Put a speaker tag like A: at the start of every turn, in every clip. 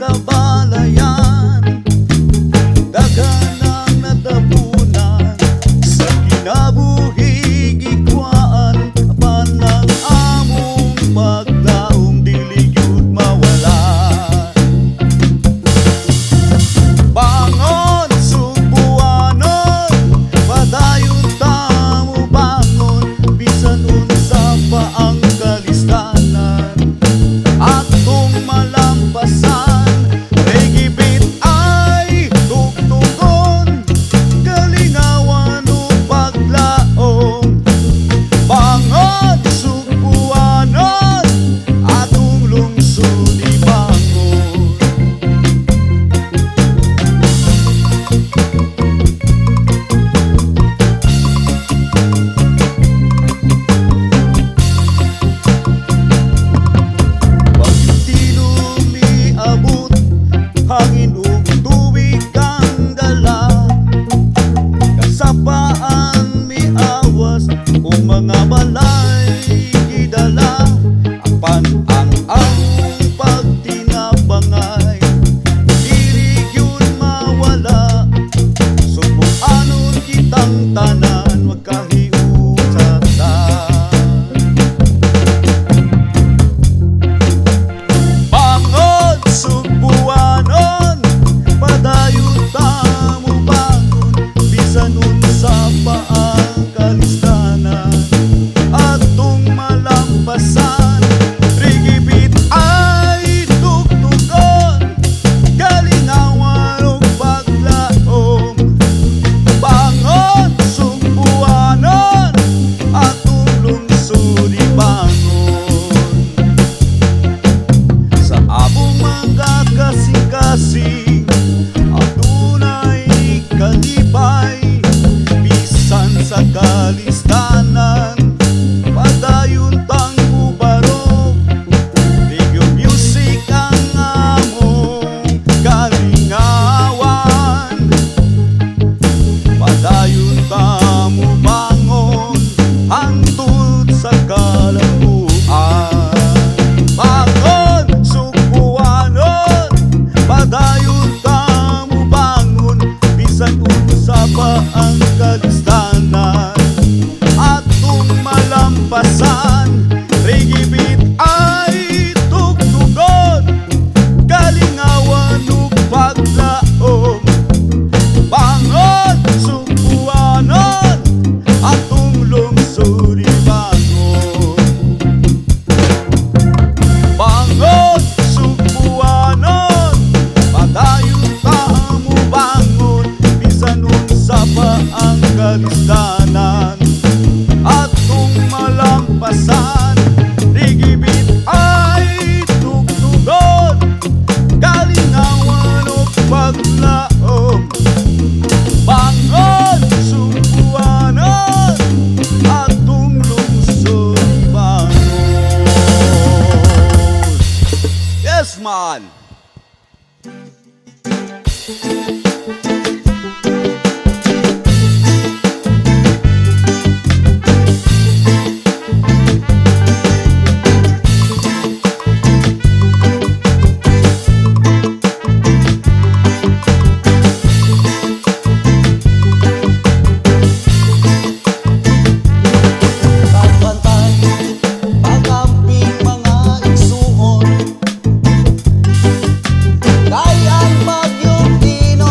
A: kabalayan, daghan ang natapunan sa kinabuhig ikwaan, apan ang among paglaom dili gyud mawalan. Bangon subuanon, padayon ta mo bangon, bisan unsa pa ang kalistanan atong malampasan. Regibit ay tugtugon, kalingawan o paglaom. Bangon subuanon, atong lungsod ibangon. Pagtino miabot, hangin ug tubig kang dala, kasapaan miawas o mga balay gidala, apan ang among pagtinabangay dili gyud mawala. Subuanon kitang tanan, wag kahiusatan. Bangon subuanon, padayon ta mo bangon, bisan unsa pa ang kalistanan atong malampasan. Rigibit ay tugtugon, kalingawan ug paglaom. Bangon subuanon, atong lungsod ibangon. Sa among mga kasing-kasing adunay kalipay, bisan sa kalistanan padayon tang ubarog. Reggae music ang among kalingawan, padayon ta mo bangon hangtod sa kalambuan. Bangon subuanon, padayon ta mo bangon, bisan unsa pa ang kalistanan atong malampasan. Regibit ay tugtugon, kalingawan ug paglaom. Bangon subuanon, atong lungsod ibangon. Bangon subuanon, padayon ta mo bangon, bisan unsa pa ang kalistanan atong malampasan. Rigibit ay tugtugon, kalingawan ug paglaom. Bangon subuanon, atong lungsod ibangon. Yes man. Pagbantay, pagamping mga igsuon, kay ang bagyong Tino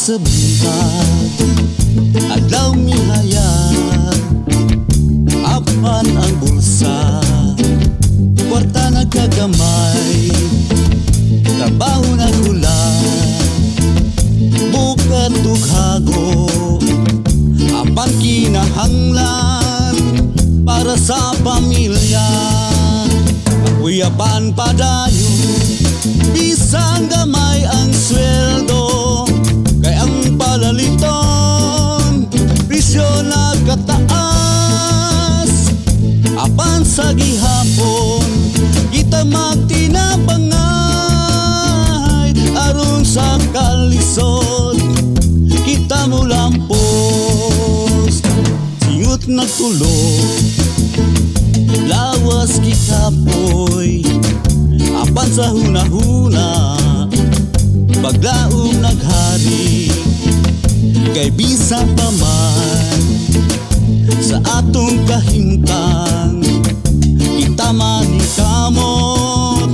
A: sa buntag, adlaw mihayag, apan ang bulsa, kwarta nagkagamay, trabaho na kulang, bukat tughago, apan kinahanglan para sa pamilya. Uyapan padayon, bisang gamay ang sweldo, kay ang palaliton presyo nagkataas. Apan sa gihapon kita magtinabangay, aron sa kalisod kita mo lampos. Singot nagtulog, lawas kikapoy, apan sa hunahuna baglaong naghari. Kay bisa pa man sa atong kahimtang, kita manikamot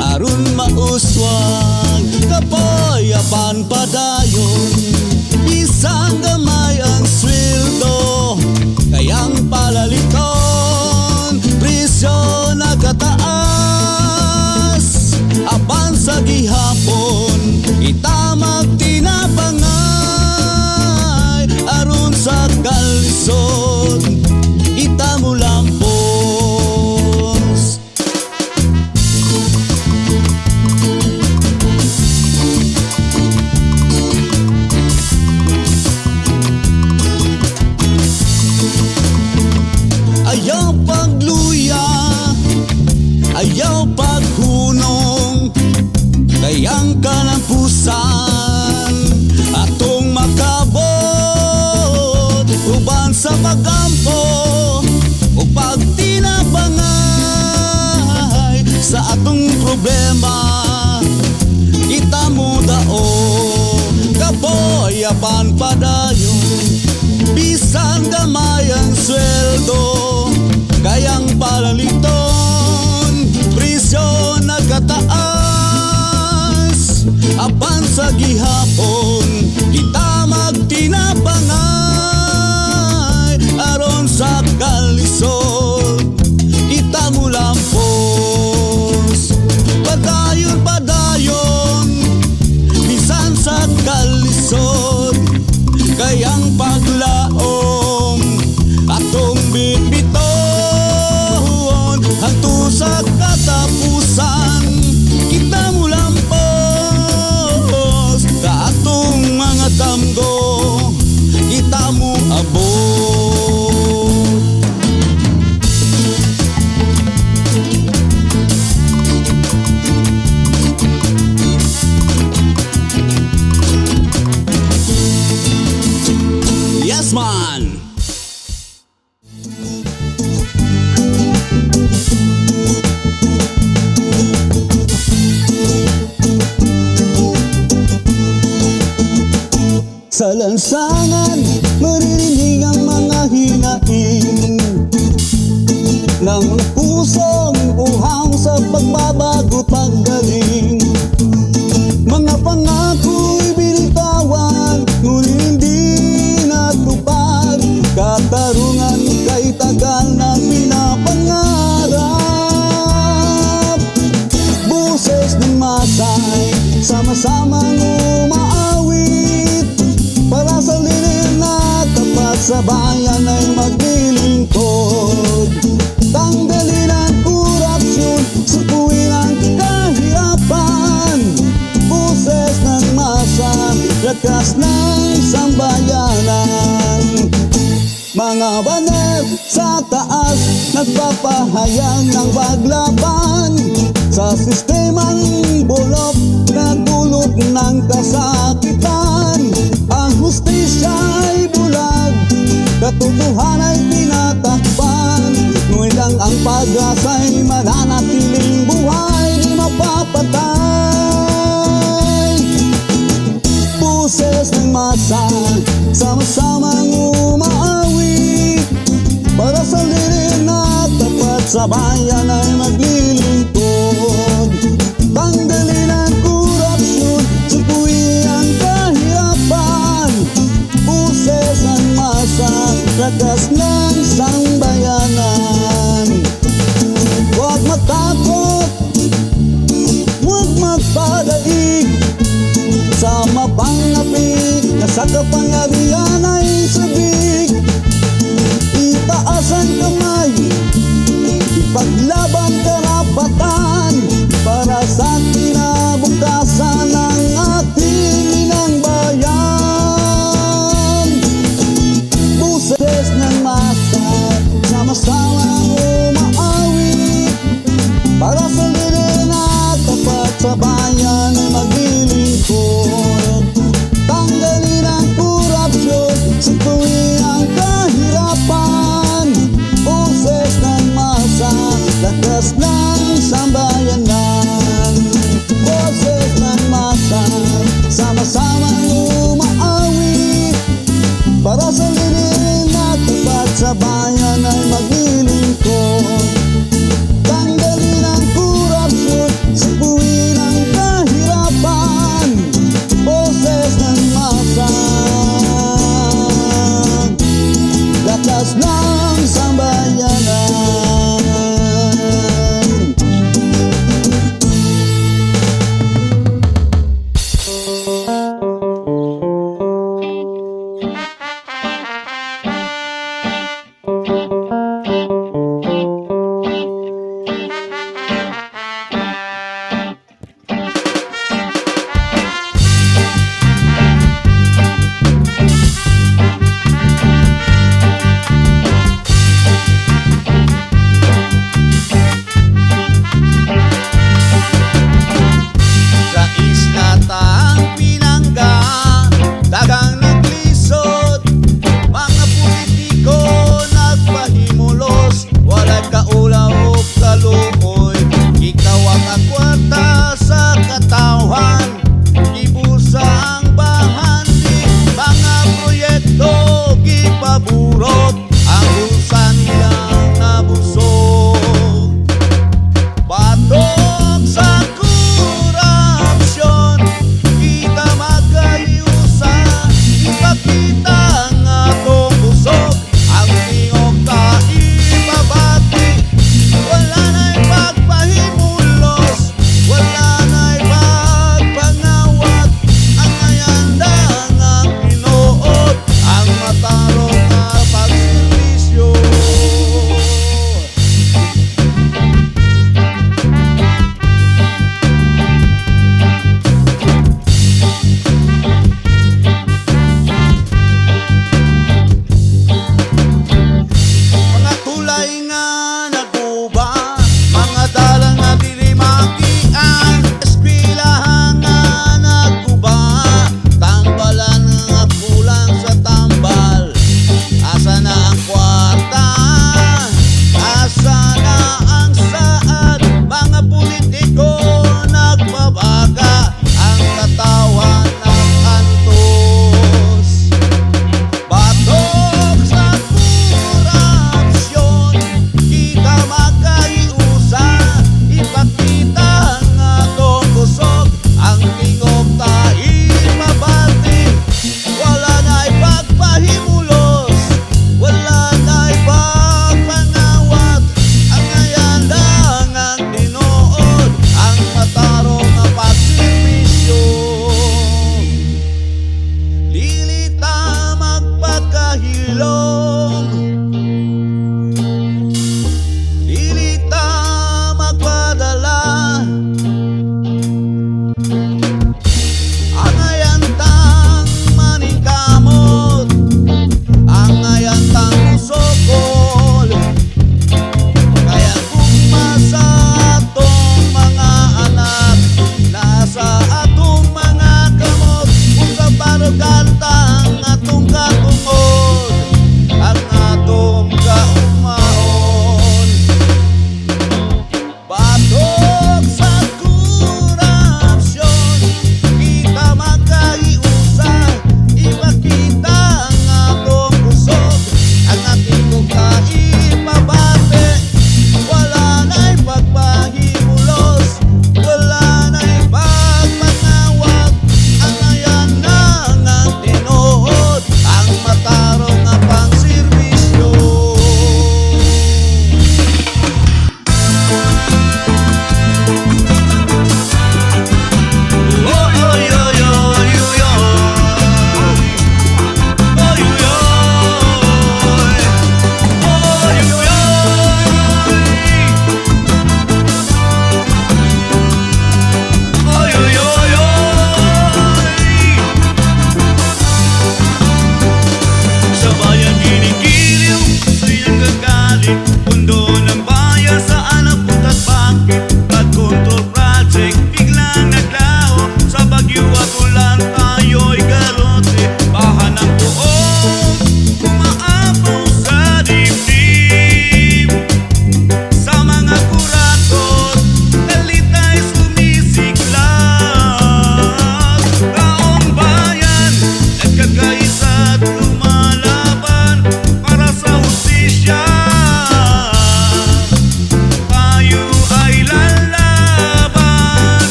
A: aron mauswag. Kapoyapan padayon, bisang gamay ang sweldo, kay ang palaliton presyo nagkataas. Apan sa gihapon kita magtinabangay, aron sa kalisod kita mo lampos. Ayaw pagluya, ayaw paghunong, kay ang kalampusan atong makabot, uban sa pagampo o pagtinabangay sa atong problema. Kita mo daon, kapoyapan padayon, bisang gamay ang sweldo, kay ang palaliton presyo nagkataas. Apan sa gihapon kita magtinabangay, aron sa kalisod kita mo lampos. Padayon padayon, bisan sa kalisod, kay ang paglaom atong bitbiton, hangtod sa katapusan kita mo lampos. Sa atong mga tamgo kita mo abot. Yes man! Sa lansangan, maririnig ang mga hinaing ng pusong uhaw sa pagbabago paggaling. Mga pangako'y binitawan, ngunit hindi natupad. Katarungan kay tagal na pinapangarap. Boses ng masay, sama-samang umaawit, para sa lilim na tapat sa bayan ay maglilingkod. Tanggalin ang korupsyon, sukuin ang kahirapan. Boses ng masa, lakas ng sambayanan. Mga banner sa taas, nagpapahayag ng paglaban sa sistemang bulok na dulot ng kasakitan. Ang hustisya ay bulag, katotohanan ay tinatakpan, ngunit ang pag-asa'y mananatiling buhay, di mapapatay. Boses ng masa, sama-samang umaawit, para sa lilim na tapat sa bayan ay maglilingkod. Tanggalin ang korupsyon, sukuin ang kahirapan. lakas ng sambayanan. Huwag matakot, huwag magpadaig sa mapangapi na sa kapangyarihan ay sabik. Itaas ang kamay, ipaglaban karapatan para sa kinabukasan ng ating inang bayan. Buses ng masa, sama-samang umaawit para sa lirin at tapat sa bayan ay maglilingkod. Tanggalin ang korupsyon, suntuin ang kahirapan. Boses ng masa, lakas ng sambayanan. Boses ng masa, sama-samang umaawit para sa lirin at tapat sa bayan ay maglilingkod. Tanggalin ang korupsyon, suntuin ang kahirapan. Boses ng masa, lakas ng sambayanan.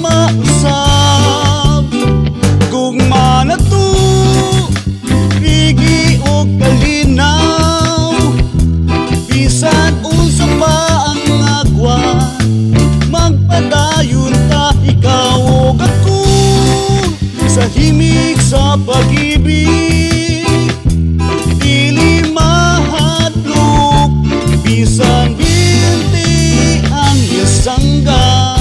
A: mausab. Gugma na to, pigi o kalinaw. Bisan unsa pa ang agwa, magpadayon ta ikaw ug ako sa himig sa pag-ibig. Dili mahadlok, bisan binti ang isanggap.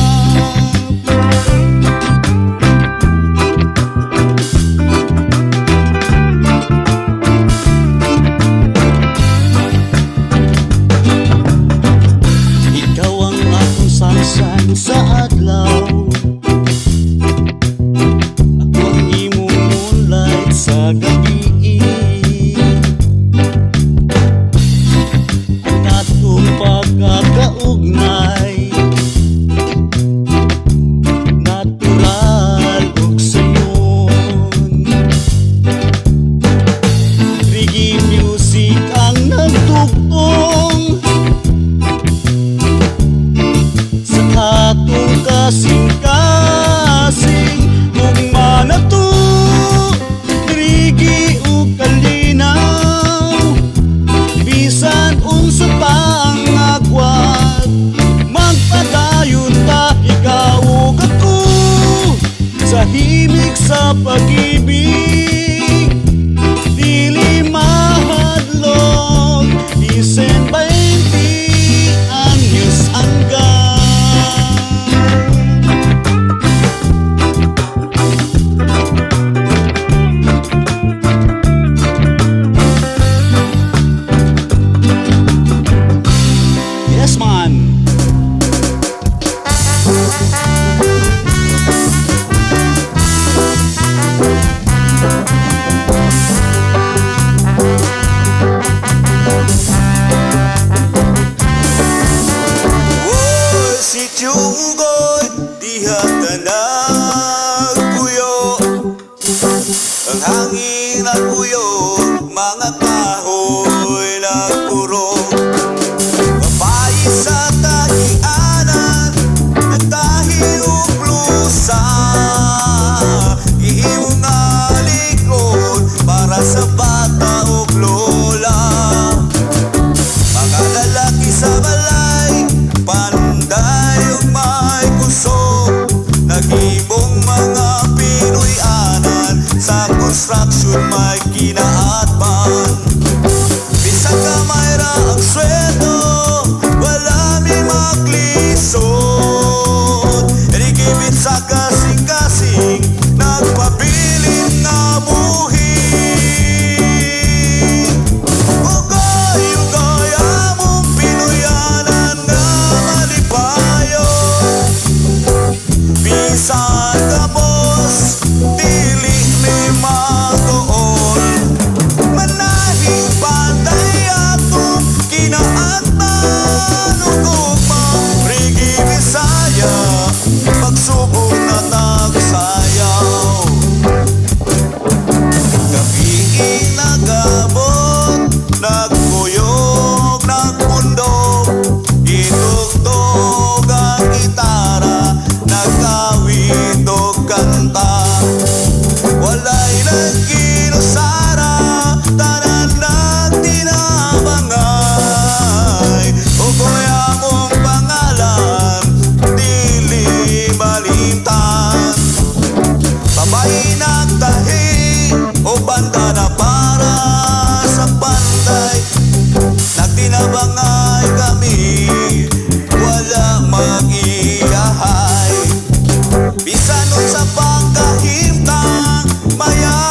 A: Ikaw ang akong samsan sa adlaw, ako ang imong moonlight sa gabi. Ang atong pagkakaugnay, natural ug sayon. Reggae music ang nagtugtong sa atong kasing-kasing. Gugma na to, reggae o kalinaw. Bisan unsa pa ang agwat, magpadayon ta ikaw ug ako sa himig sa pag-ibig. Dili mahadlok, bisan 20 anyos hanggang. Yes, man.
B: Oy, si Tiunggoy, diha ka nagpuyo. Ang hangin nagpuyo, mga kahoy nagpuro. Babae sa tahianan, nagtahi ug blusa. Ihimo nga likod para sa bata ug lola. Mga lalaki sa balay, panday ug may kusog. Nagimong mga Pinoy-anan, sa construction may kinaatman. Bisan ka mayra ang sweldo, wala mi maklisod. Rigibit sa kasing-kasing, nagpabilin nga buhi. Ugay-ugay among Pinoyanan nga malipayo. Bisan ka boss, dili mi magool. Manahing pantay atong kinaatman. Ugugma, Reggae Bisaya, pagsubok na tagsayaw. Gabiing nagabot, nagkuyog, nagpundok. Itugtog ang gitara, nagkawit o kanta. Walay nagkinusara, tanan nagtinabangay. Ugoy among pangalan, dili malimtan. Babay nagtahi, o banda na para sa panday. Nagtinabangay kami, wala mag-iyahay. Bisan sa pagkahimtang, maya